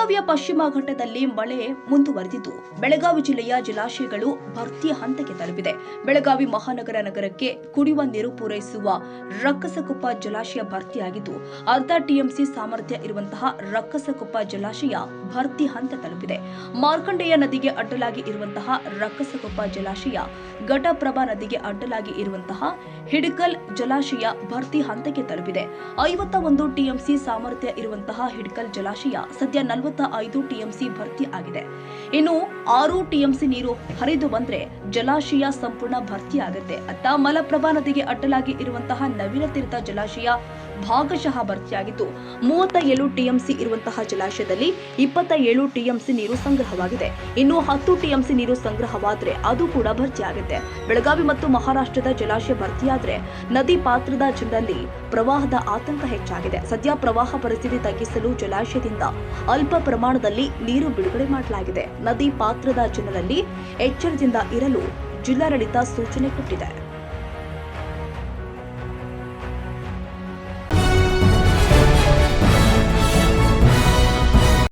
ಬೆಳಗಾವಿಯ ಪಶ್ಚಿಮ ಘಟ್ಟದಲ್ಲಿ ಮಳೆ ಮುಂದುವರೆದಿದ್ದು ಬೆಳಗಾವಿ ಜಿಲ್ಲೆಯ ಜಲಾಶಯಗಳು ಭರ್ತಿಯ ಹಂತಕ್ಕೆ ತಲುಪಿದೆ. ಬೆಳಗಾವಿ ಮಹಾನಗರ ನಗರಕ್ಕೆ ಕುಡಿಯುವ ನೀರು ಪೂರೈಸುವ ರಕ್ಕಸಕೊಪ್ಪ ಜಲಾಶಯ ಭರ್ತಿಯಾಗಿದ್ದು ಅರ್ಧ ಟಿಎಂಸಿ ಸಾಮರ್ಥ್ಯ ಇರುವಂತಹ ರಕ್ಕಸಕೊಪ್ಪ ಜಲಾಶಯ ಭರ್ತಿ ಹಂತ ತಲುಪಿದೆ. ಮಾರ್ಕಂಡೇಯ ನದಿಗೆ ಅಡ್ಡಲಾಗಿ ಇರುವಂತಹ ರಕ್ಕಸಕೊಪ್ಪ ಜಲಾಶಯ, ಘಟಪ್ರಭಾ ನದಿಗೆ ಅಡ್ಡಲಾಗಿ ಇರುವಂತಹ ಹಿಡಕಲ್ ಜಲಾಶಯ ಭರ್ತಿ ಹಂತಕ್ಕೆ ತಲುಪಿದೆ. 51 ಟಿಎಂಸಿ ಸಾಮರ್ಥ್ಯ ಇರುವಂತಹ ಹಿಡಕಲ್ ಜಲಾಶಯ ಸದ್ಯ 45 ಟಿಎಂಸಿ ಭರ್ತಿ ಆಗಿದೆ. ಇನ್ನು 6 ಟಿಎಂಸಿ ನೀರು ಹರಿದು ಬಂದ್ರೆ ಜಲಾಶಯ ಸಂಪೂರ್ಣ ಭರ್ತಿಯಾಗುತ್ತೆ. ಅತ್ತ ಮಲಪ್ರಭಾ ನದಿಗೆ ಅಡ್ಡಲಾಗಿ ಇರುವಂತಹ ನವೀನ ತೀರ್ಥ ಜಲಾಶಯ ಭಾಗಶಃ ಭರ್ತಿಯಾಗಿದ್ದು 37 ಟಿಎಂಸಿ ಇರುವಂತಹ ಜಲಾಶಯದಲ್ಲಿ 27 ಟಿಎಂಸಿ ನೀರು ಸಂಗ್ರಹವಾಗಿದೆ. ಇನ್ನು 10 ಟಿಎಂಸಿ ನೀರು ಸಂಗ್ರಹವಾದ್ರೆ ಅದು ಕೂಡ ಭರ್ತಿಯಾಗುತ್ತೆ. ಬೆಳಗಾವಿ ಮತ್ತು ಮಹಾರಾಷ್ಟ್ರದ ಜಲಾಶಯ ಭರ್ತಿಯಾದ್ರೆ ನದಿ ಪಾತ್ರದ ಜನರಲ್ಲಿ ಪ್ರವಾಹದ ಆತಂಕ ಹೆಚ್ಚಾಗಿದೆ. ಸದ್ಯ ಪ್ರವಾಹ ಪರಿಸ್ಥಿತಿ ತಗ್ಗಿಸಲು ಜಲಾಶಯದಿಂದ ಅಲ್ಪ ಪ್ರಮಾಣದಲ್ಲಿ ನೀರು ಬಿಡುಗಡೆ ಮಾಡಲಾಗಿದೆ. ನದಿ ಪಾತ್ರದ ಜನರಲ್ಲಿ ಎಚ್ಚರದಿಂದ ಇರಲು ಜಿಲ್ಲಾಡಳಿತ ಸೂಚನೆ ಕೊಟ್ಟಿದೆ.